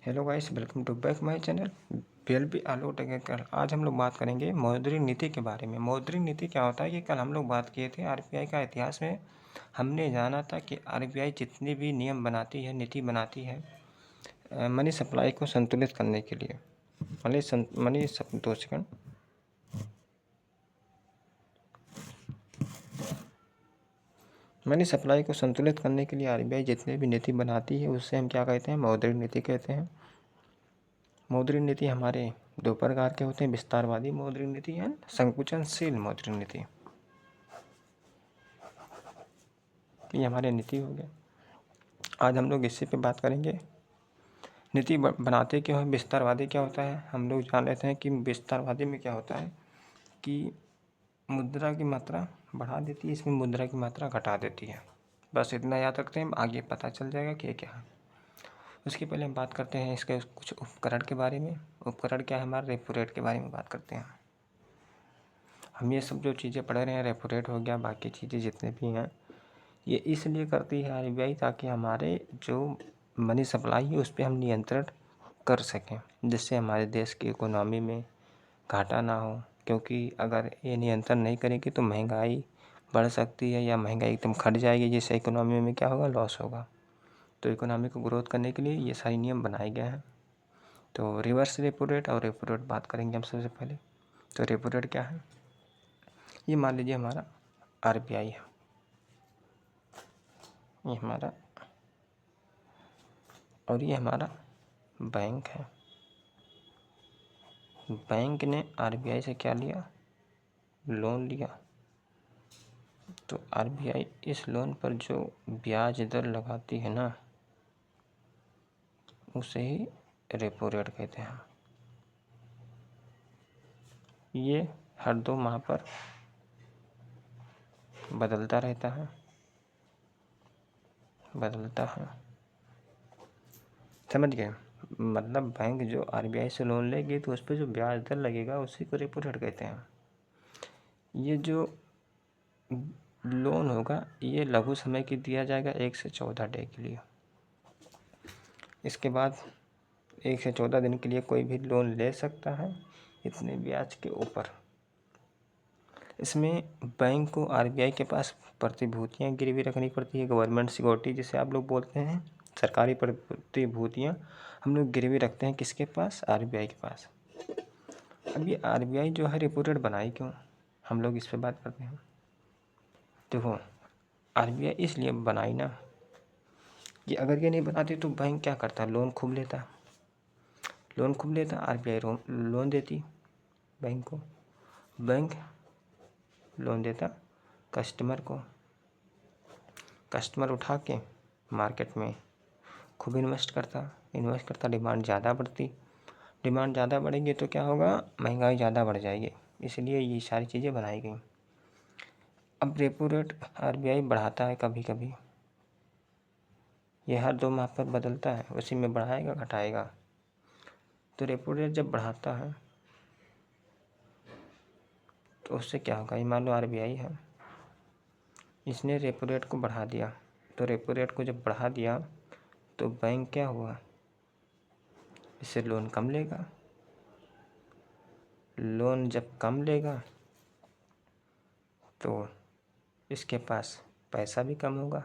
Hello guys, welcome to back my channel BLB Alok technical. आज हम लोग बात करेंगे मौद्रिक नीति के बारे में। मौद्रिक नीति क्या होता है कि कल हम लोग बात किए थे RBI का इतिहास में। हमने जाना था कि RBI जितनी भी नियम बनाती है, नीति बनाती है मनी सप्लाई को संतुलित करने के लिए। दो सेकंड। मनी सप्लाई को संतुलित करने के लिए RBI जितनी भी नीति बनाती है उससे हम क्या कहते हैं? मौद्रिक नीति कहते हैं। मौद्रिक नीति हमारे दो प्रकार के होते हैं, विस्तारवादी मौद्रिक नीति एंड संकुचनशील मौद्रिक नीति। ये हमारे नीति हो गए। आज हम लोग इसी पे बात करेंगे। नीति बनाते क्यों है? विस्तारवादी क्या होता है? हम लोग जान लेते हैं कि विस्तारवादी में क्या होता है कि मुद्रा की मात्रा बढ़ा देती है, इसमें मुद्रा की मात्रा घटा देती है। बस इतना याद रखते हैं, आगे पता चल जाएगा कि क्या है। उसके पहले हम बात करते हैं इसके कुछ उपकरण के बारे में। उपकरण क्या है? हमारे रेपो रेट के बारे में बात करते हैं। हम ये सब जो चीज़ें पढ़ रहे हैं, रेपो रेट हो गया, बाकी चीज़ें जितने भी हैं, ये इसलिए करती है RBI ताकि हमारे जो मनी सप्लाई है उस पर हम नियंत्रण कर सकें, जिससे हमारे देश की इकोनॉमी में घाटा ना हो। क्योंकि अगर ये नियंत्रण नहीं करेंगे तो महंगाई बढ़ सकती है या महंगाई एकदम घट जाएगी, जिससे इकोनॉमी में क्या होगा? लॉस होगा। तो इकोनॉमी को ग्रोथ करने के लिए ये सारे नियम बनाए गए हैं। तो रिवर्स रेपो रेट और रेपो रेट बात करेंगे हम सबसे पहले। तो रेपो रेट क्या है? ये मान लीजिए हमारा RBI है, ये हमारा, और ये हमारा बैंक है। बैंक ने RBI से क्या लिया? लोन लिया। तो RBI इस लोन पर जो ब्याज दर लगाती है ना, उसे ही रेपो रेट कहते हैं। ये हर 2 माह पर बदलता रहता है, समझ गए? मतलब बैंक जो RBI से लोन लेगी तो उस पर जो ब्याज दर लगेगा उसी को रेपो रेट कहते हैं। ये जो लोन होगा ये लघु समय की दिया जाएगा, 1 से 14 डे के लिए। इसके बाद 1 से 14 दिन के लिए कोई भी लोन ले सकता है इतने ब्याज के ऊपर। इसमें बैंक को RBI के पास प्रतिभूतियाँ गिरवी रखनी पड़ती है, गवर्नमेंट सिक्योरिटी जिसे आप लोग बोलते हैं, सरकारी प्रतिभूतियाँ हम लोग गिरवी रखते हैं। किसके पास? RBI के पास। अब ये RBI जो है रेपो रेट बनाई क्यों? हम लोग इस पर बात करते हैं। देखो, RBI इसलिए बनाई ना कि अगर ये नहीं बनाती तो बैंक क्या करता? लोन खूब लेता, RBI लोन देती बैंक को, बैंक लोन देता कस्टमर को, कस्टमर उठा के मार्केट में खूब इन्वेस्ट करता, डिमांड ज़्यादा बढ़ेगी तो क्या होगा? महंगाई ज़्यादा बढ़ जाएगी। इसलिए ये सारी चीज़ें बनाई गई। अब रेपो रेट RBI बढ़ाता है कभी कभी, ये हर 2 माह पर बदलता है, उसी में बढ़ाएगा घटाएगा। तो रेपो रेट जब बढ़ाता है तो उससे क्या होगा? ये मान लो RBI है, इसने रेपो रेट को बढ़ा दिया। तो रेपो रेट को जब बढ़ा दिया तो बैंक क्या हुआ? इससे लोन कम लेगा। लोन जब कम लेगा तो इसके पास पैसा भी कम होगा,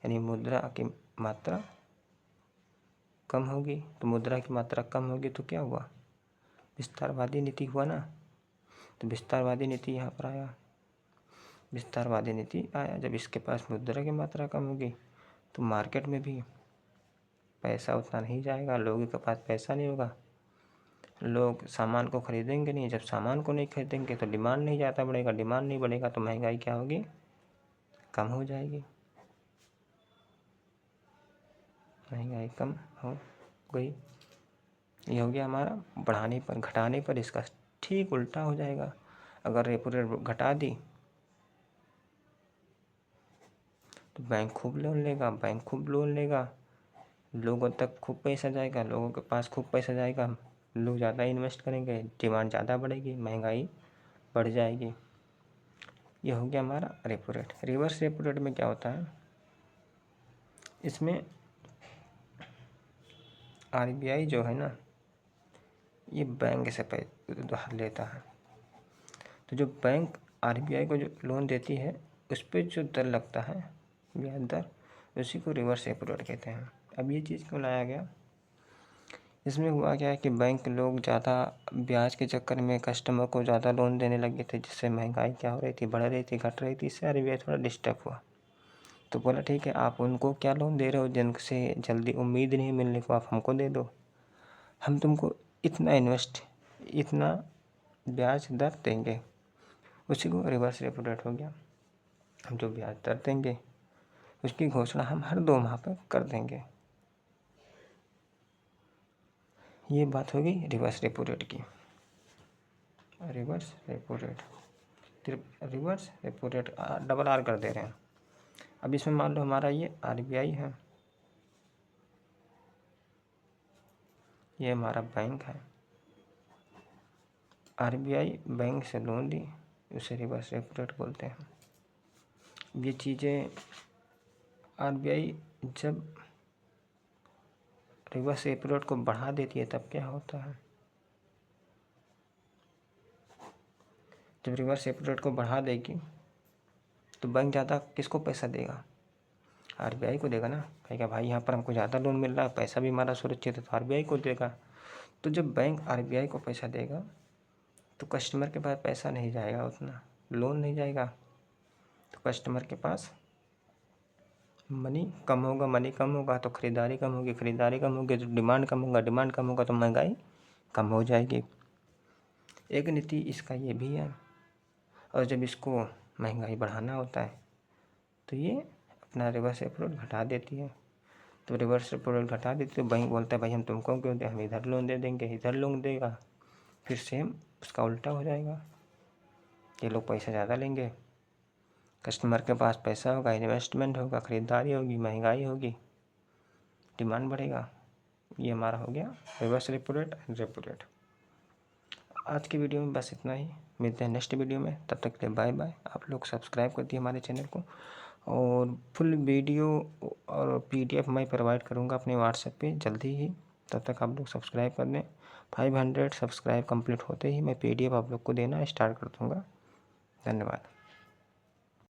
यानी मुद्रा की मात्रा कम होगी। तो मुद्रा की मात्रा कम होगी तो क्या हुआ? विस्तारवादी नीति हुआ ना। तो विस्तारवादी नीति यहाँ पर आया। विस्तारवादी नीति आया जब इसके पास मुद्रा की मात्रा कम होगी तो मार्केट में भी पैसा उतना नहीं जाएगा, लोगों के पास पैसा नहीं होगा, लोग सामान को खरीदेंगे नहीं। जब सामान को नहीं खरीदेंगे तो डिमांड नहीं ज़्यादा बढ़ेगा, डिमांड नहीं बढ़ेगा तो महंगाई क्या होगी? कम हो जाएगी। महंगाई कम हो गई, ये हो गया हमारा बढ़ाने पर। घटाने पर इसका ठीक उल्टा हो जाएगा। अगर रेपो रेट घटा दी तो बैंक खूब लोन लेगा, लोगों तक खूब पैसा जाएगा, लोगों के पास खूब पैसा जाएगा, लोग ज़्यादा इन्वेस्ट करेंगे, डिमांड ज़्यादा बढ़ेगी, महंगाई बढ़ जाएगी। ये हो गया हमारा repo rate. Reverse repo rate में क्या होता है? इसमें आरबीआई जो है ना, ये बैंक से पैसे उधार लेता है। तो जो बैंक आरबीआई को जो लोन देती है, उस पे जो दर लगता है, ब्याज दर, उसी को रिवर्स रेपो रेट कहते हैं। अब ये चीज़ क्यों लाया गया? इसमें हुआ क्या है कि बैंक लोग ज़्यादा ब्याज के चक्कर में कस्टमर को ज़्यादा लोन देने लगे थे, जिससे महंगाई क्या हो रही थी, बढ़ रही थी, घट रही थी। इससे आरबीआई थोड़ा डिस्टर्ब हुआ। तो बोला ठीक है, आप उनको क्या लोन दे रहे हो जिनसे जल्दी उम्मीद नहीं मिलने को, आप हमको दे दो। हम तुमको इतना ब्याज दर देंगे। उसी को रिवर्स रेपो रेट हो गया। हम जो ब्याज दर देंगे उसकी घोषणा हम हर 2 माह पर कर देंगे। ये बात होगी रिवर्स रेपो रेट की। Reverse repo rate, reverse repo rate double R कर दे रहे हैं। अब इसमें मान लो हमारा ये आरबीआई है, ये हमारा बैंक है। आरबीआई बैंक से लोन ली, उसे रिवर्स रेपो रेट बोलते हैं। ये चीज़ें आरबीआई जब रिवर्स रेपो रेट को बढ़ा देती है तब क्या होता है? जब रिवर्स रेपो रेट को बढ़ा देगी तो बैंक ज़्यादा किसको पैसा देगा? आरबीआई को देगा ना। कहेगा भाई यहाँ पर हमको ज़्यादा लोन मिल रहा है, पैसा भी हमारा सुरक्षित है, तो आरबीआई को देगा। तो जब बैंक आरबीआई को पैसा देगा तो कस्टमर के पास पैसा नहीं जाएगा, उतना लोन नहीं जाएगा, तो कस्टमर के पास मनी कम होगा तो ख़रीदारी कम होगी तो डिमांड कम होगा तो महंगाई कम हो जाएगी। एक नीति इसका ये भी है। और जब इसको महंगाई बढ़ाना होता है तो ये अपना रिवर्स रेपो रेट घटा देती है। तो रिवर्स रेपो रेट घटा देती है तो बैंक बोलता है भाई हम तुमको क्यों दें, हम इधर लोन दे देंगे, इधर लोन देगा, फिर सेम उसका उल्टा हो जाएगा। ये लोग पैसा ज़्यादा लेंगे, कस्टमर के पास पैसा होगा, इन्वेस्टमेंट होगा, ख़रीदारी होगी, महंगाई होगी, डिमांड बढ़ेगा। ये हमारा हो गया reverse repo rate and repo rate. आज की वीडियो में बस इतना ही। मिलते हैं नेक्स्ट वीडियो में, तब तक के लिए बाय बाय। आप लोग सब्सक्राइब कर दिए हमारे चैनल को, और फुल वीडियो और पीडीएफ मैं प्रोवाइड करूँगा अपने व्हाट्सएप पे जल्दी ही। तब तक आप लोग सब्सक्राइब कर दें। 500 सब्सक्राइब कंप्लीट होते ही मैं पीडीएफ आप लोग को देना स्टार्ट कर दूँगा। धन्यवाद।